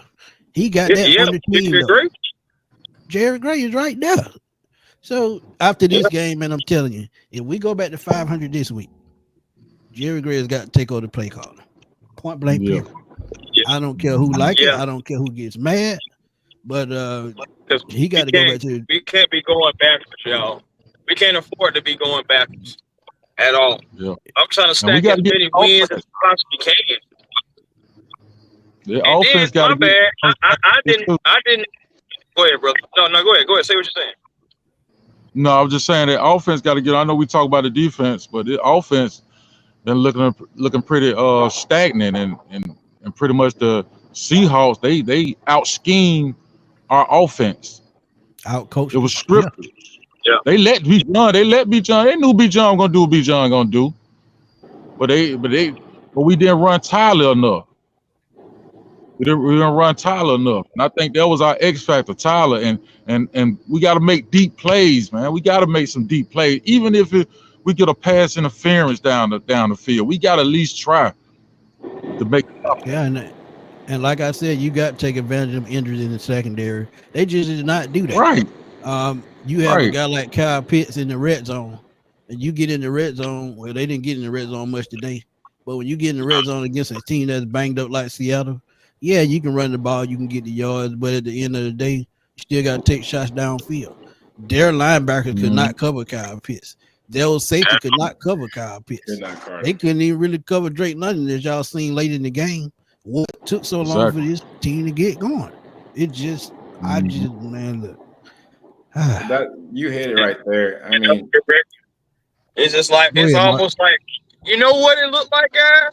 Speaker 2: He got that on the team. Jared Gray is right there. So after this game, man, I'm telling you, if we go back to 500 this week, Jerry Gray has got to take over the play caller. Point blank. Yeah. I don't care who like it. I don't care who gets mad. But he got to go back to.
Speaker 5: We can't be going backwards, y'all. We can't afford to be going backwards at all. Yeah. I'm trying to stack as many wins as possibly can.
Speaker 1: The offense got to be.
Speaker 5: I didn't. Go ahead, brother. No, go ahead. Go ahead. Say what you're saying.
Speaker 1: No, I was just saying that offense got to get. I know we talk about the defense, but the offense been looking pretty stagnant, and pretty much the Seahawks they out schemed our offense.
Speaker 2: Out coach.
Speaker 1: It was scripted. Yeah. They let Bijan. They knew Bijan gonna do what Bijan gonna do, but we didn't run Tyler enough. We didn't run Tyler enough, and I think that was our X factor, Tyler. And we got to make deep plays, man. We got to make some deep plays, even if we get a pass interference down the field. We got to at least try to make.
Speaker 2: Yeah, and like I said, you got to take advantage of injuries in the secondary. They just did not do that.
Speaker 1: Right.
Speaker 2: You have a guy like Kyle Pitts in the red zone, and you get in the red zone. Well, they didn't get in the red zone much today, but when you get in the red zone against a team that's banged up like Seattle. Yeah, you can run the ball, you can get the yards, but at the end of the day, you still got to take shots downfield. Their linebackers could not cover Kyle Pitts. Their safety could not cover Kyle Pitts. They couldn't even really cover Drake London, as y'all seen late in the game. What took so long for this team to get going? It just I just, man, look.
Speaker 3: That you hit it right there. I mean,
Speaker 5: it's just like
Speaker 2: Go
Speaker 5: it's
Speaker 2: ahead, Mark.
Speaker 5: almost like you know what it looked like, guys.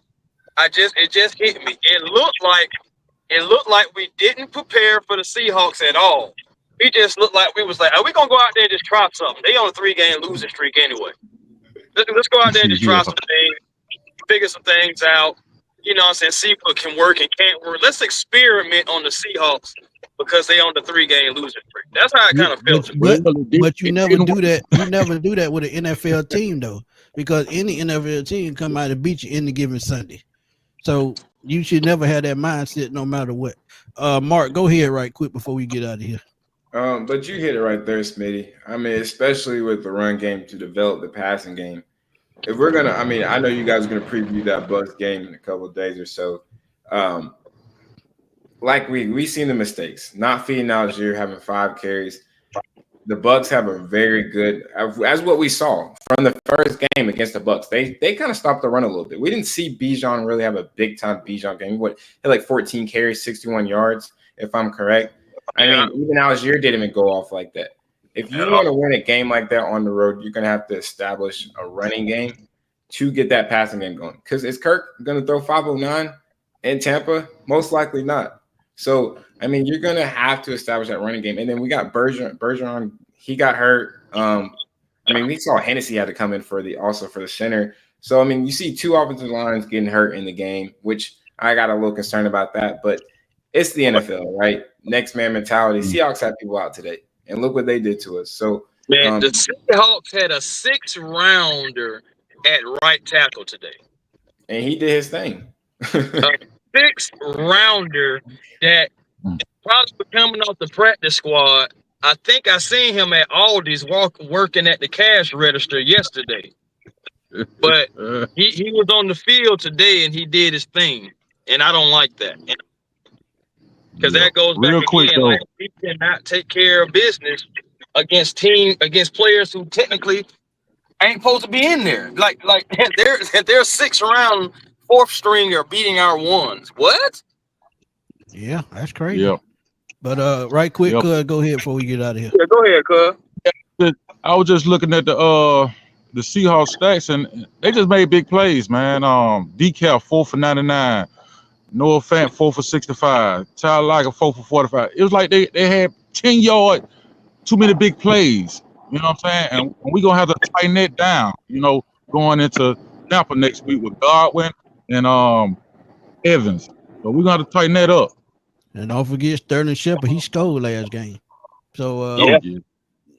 Speaker 5: It just hit me. It looked like we didn't prepare for the Seahawks at all. We just looked like we was like, are we gonna go out there and just try something? They on a 3-game losing streak anyway. Let's go out there and just try some things, figure some things out. You know what I'm saying? See what can work and can't work. Let's experiment on the Seahawks because they on the 3-game losing streak. That's how I kind of felt.
Speaker 2: But you never do that. You never do that with an NFL team though, because any NFL team come out and beat you any given Sunday. So you should never have that mindset no matter what. Mark, go ahead right quick before we get out of here.
Speaker 3: But you hit it right there, Smitty. I mean, especially with the run game to develop the passing game. If we're gonna, I mean, I know you guys are gonna preview that Bucks game in a couple of days or so. Like we seen the mistakes, not feeding Algier, having 5 carries. The Bucks have a very good, as what we saw from the first game against the Bucks. They kind of stopped the run a little bit. We didn't see Bijan really have a big time Bijan game. He had like 14 carries, 61 yards, if I'm correct. I mean, even Algier didn't even go off like that. If you want to win a game like that on the road, you're going to have to establish a running game to get that passing game going. Because is Kirk going to throw 509 in Tampa? Most likely not. So, I mean, you're going to have to establish that running game. And then we got Bergeron. He got hurt. I mean, we saw Hennessy had to come in for the center. So, I mean, you see 2 offensive lines getting hurt in the game, which I got a little concerned about that. But it's the NFL, right? Next man mentality. Seahawks had people out today. And look what they did to us. So,
Speaker 5: man, the Seahawks had a 6-rounder at right tackle today.
Speaker 3: And he did his thing.
Speaker 5: A 6-rounder that probably coming off the practice squad. I think I seen him at Aldi's working at the cash register yesterday. But he was on the field today and he did his thing. And I don't like that. Because that goes back again, like he cannot take care of business against players who technically ain't supposed to be in there. Like they're 6-round 4th stringer beating our ones. What?
Speaker 2: Yeah, that's crazy.
Speaker 1: Yep.
Speaker 2: But right quick, go ahead before we get out of here.
Speaker 5: Yeah, go ahead, cuz.
Speaker 1: I was just looking at the Seahawks stats and they just made big plays, man. Decaf 4 for 99. Noah Fant 4 for 65. Tyler Lockett 4 for 45. It was like they had 10 yard, too many big plays. You know what I'm saying? And we're gonna have to tighten that down, you know, going into Tampa next week with Godwin and Evans. So we're gonna have to tighten that up.
Speaker 2: And don't forget Sterling Shepard, he scored last game. So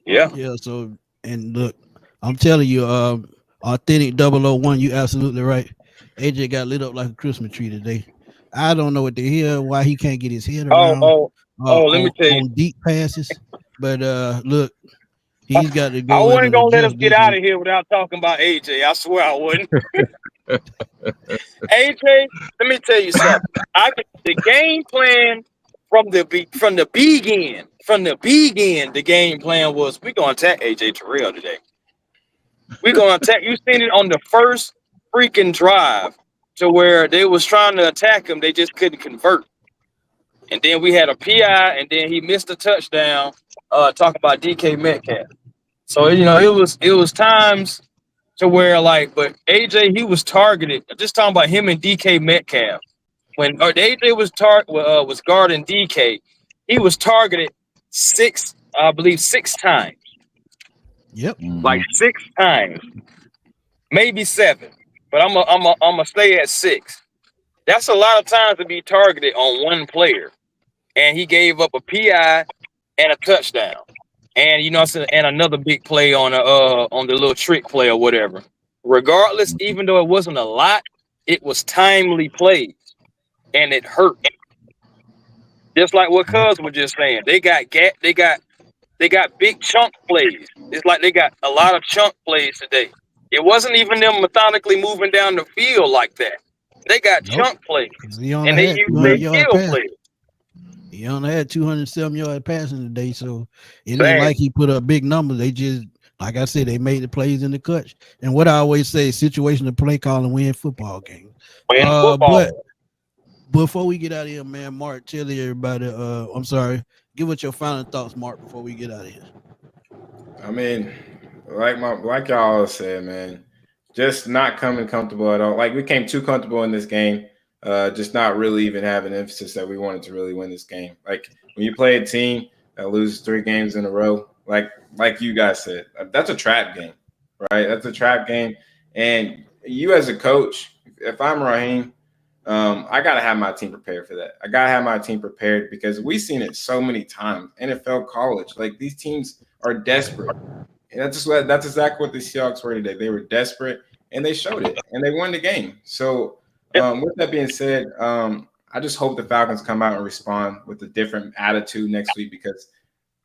Speaker 5: yeah.
Speaker 2: So and look, I'm telling you, authentic 001, you absolutely right. AJ got lit up like a Christmas tree today. I don't know what the hell why he can't get his head around.
Speaker 5: Let me tell you,
Speaker 2: on deep passes. But look, he's got to go.
Speaker 5: I wasn't gonna let us get out of here without talking about AJ. I swear I wouldn't. AJ, let me tell you something. The game plan from the begin, the game plan was we're gonna attack AJ Terrell today. We're gonna attack. You seen it on the first freaking drive to where they was trying to attack him, they just couldn't convert. And then we had a PI, and then he missed a touchdown. Talking about DK Metcalf. So it was times to where but AJ he was targeted. Just talking about him and DK Metcalf. When AJ was guarding DK, he was targeted 6 times.
Speaker 2: Yep,
Speaker 5: like 6 times, maybe 7. But I'm gonna stay at 6. That's a lot of times to be targeted on one player, and he gave up a PI and a touchdown, and and another big play on the little trick play or whatever. Regardless, even though it wasn't a lot, it was timely plays, and it hurt. Just like what Cuz was just saying, they got big chunk plays. It's like they got a lot of chunk plays today. It wasn't even them methodically moving down the field like that. They got chunk plays, and they used their skill plays.
Speaker 2: He only had 207-yard passing today, so it ain't like he put up big numbers. They just, like I said, they made the plays in the clutch. And what I always say, situational play calling win football games. Before we get out of here, man, Mark, tell everybody. I'm sorry. Give us your final thoughts, Mark, before we get out of here.
Speaker 3: I mean, like y'all said, man, just not coming comfortable at all. Like we came too comfortable in this game. Just not really even having emphasis that we wanted to really win this game. Like when you play a team that loses 3 games in a row, like you guys said, that's a trap game, right? That's a trap game. And you as a coach, if I'm Raheem, I gotta have my team prepared for that. I gotta have my team prepared because we've seen it so many times. NFL, college, like these teams are desperate. And that's exactly what the Seahawks were today. They were desperate and they showed it and they won the game. So with that being said, I just hope the Falcons come out and respond with a different attitude next week because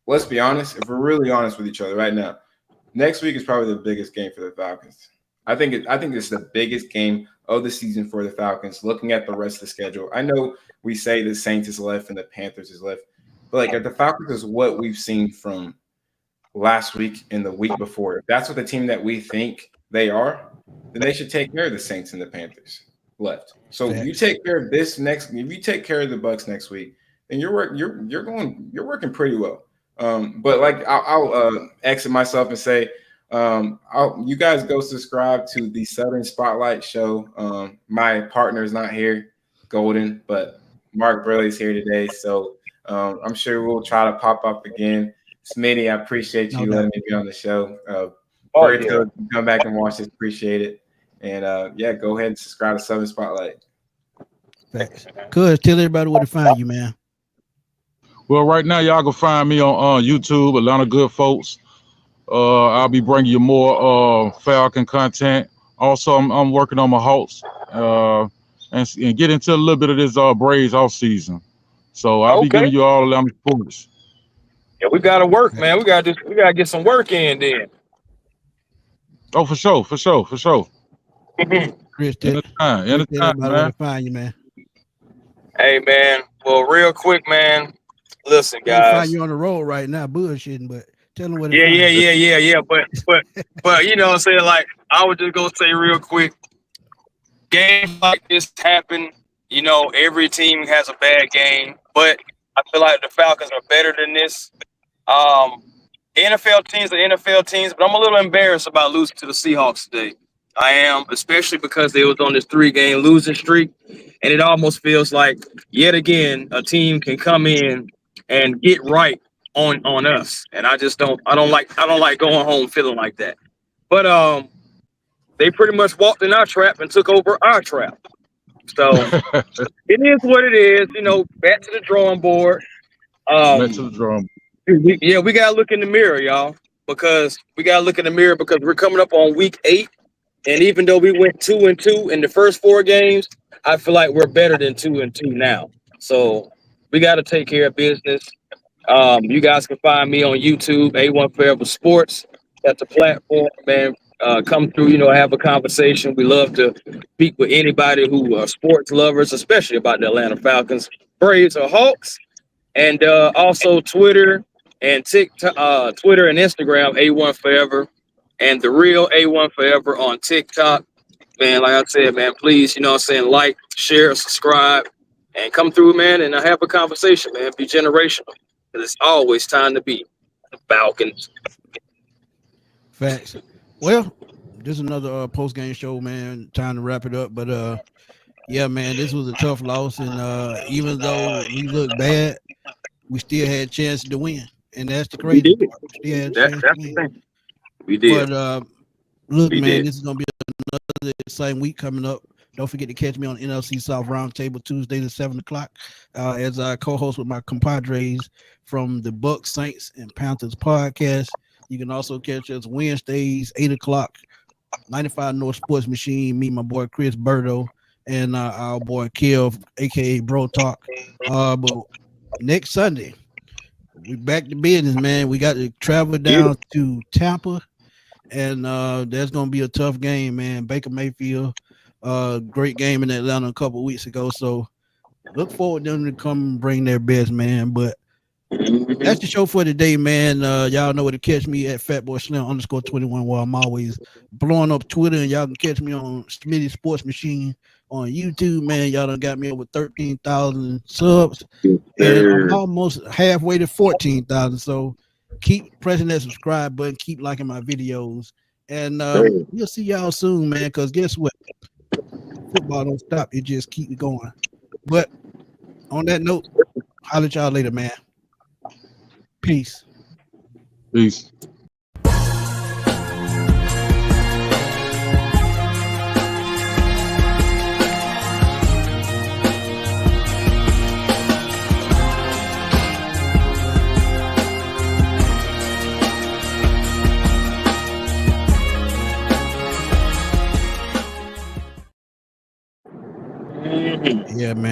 Speaker 3: let's be honest, if we're really honest with each other right now, next week is probably the biggest game for the Falcons. I think it's the biggest game of the season for the Falcons, looking at the rest of the schedule. I know we say the Saints is left and the Panthers is left, but like if the Falcons is what we've seen from last week and the week before, if that's what the team that we think they are, then they should take care of the Saints and the Panthers left. So if you take care of if you take care of the Bucs next week, then you're working pretty well. But like I'll exit myself and say, you guys go subscribe to the Southern Spotlight Show. My partner is not here, Golden, but Mark Burley's here today, so I'm sure we'll try to pop up again. Smitty, I appreciate you letting me be on the show. Come back and watch this. Appreciate it. And go ahead and subscribe to Southern Spotlight.
Speaker 2: Thanks. Good. Tell everybody where to find you, man.
Speaker 1: Well, right now, y'all can find me on YouTube, Atlanta Good Folks. I'll be bringing you more Falcon content. Also, I'm working on my Hawks and get into a little bit of this Braves off season. So I'll be giving you all of them sports.
Speaker 5: Yeah, we gotta work, man. We gotta get some work in then.
Speaker 1: Oh, for sure.
Speaker 2: Chris,
Speaker 1: Anytime, man.
Speaker 2: Find you, man.
Speaker 5: Hey, man. Well, real quick, man. Listen, guys.
Speaker 2: Find you on the road right now, bullshitting, but tell them what.
Speaker 5: Yeah. But you know what I'm saying? Like, I would just go say real quick. Games like this happen. You know, every team has a bad game, but I feel like the Falcons are better than this. NFL teams are NFL teams, but I'm a little embarrassed about losing to the Seahawks today. I am, especially because they was on this 3-game losing streak, and it almost feels like yet again a team can come in and get right on us, and I don't like going home feeling like that. But they pretty much walked in our trap and took over our trap. So it is what it is, you know. Back to the drawing board.
Speaker 1: Back to the drawing board.
Speaker 5: We gotta look in the mirror, y'all, because we're coming up on week 8, and even though we went 2-2 in the first 4 games, I feel like we're better than 2-2 now. So we got to take care of business. You guys can find me on YouTube, A1 Forever Sports. That's a platform, man. Come through, have a conversation. We love to speak with anybody who are sports lovers, especially about the Atlanta Falcons, Braves, or Hawks. And also Twitter and TikTok, Twitter and Instagram, A1 Forever, and the real A1 Forever on TikTok. Man, like I said, man, please, like, share, subscribe, and come through, man, and have a conversation, man. Be generational, because it's always time to be the Falcons.
Speaker 2: Facts. Well, this is another post-game show, man. Time to wrap it up. But, yeah, man, this was a tough loss. And even though we looked bad, we still had a chance to win. And that's the crazy part. We still had a chance to win.
Speaker 5: We did.
Speaker 2: But, look, man, this is going to be another exciting week coming up. Don't forget to catch me on NFC South Roundtable Tuesdays at 7 o'clock as I co-host with my compadres from the Bucs, Saints, and Panthers podcast. You can also catch us Wednesdays, 8 o'clock, 95 North Sports Machine, me, my boy Chris Berto, and our boy Kev, a.k.a. Bro Talk. But next Sunday, we back to business, man. We got to travel down to Tampa, and that's going to be a tough game, man. Baker Mayfield, great game in Atlanta a couple of weeks ago. So look forward to them to come and bring their best, man. But that's the show for today, man. Y'all know where to catch me at FatBoySlim_21, where I'm always blowing up Twitter, and y'all can catch me on Smitty Sports Machine on YouTube, man. Y'all done got me over 13,000 subs, and
Speaker 5: Sir.
Speaker 2: I'm almost halfway to 14,000. So keep pressing that subscribe button, keep liking my videos, and we'll see y'all soon, man. Because guess what? Football don't stop; it just keep going. But on that note, holler at y'all later, man. Peace.
Speaker 1: Peace.
Speaker 2: Yeah, man.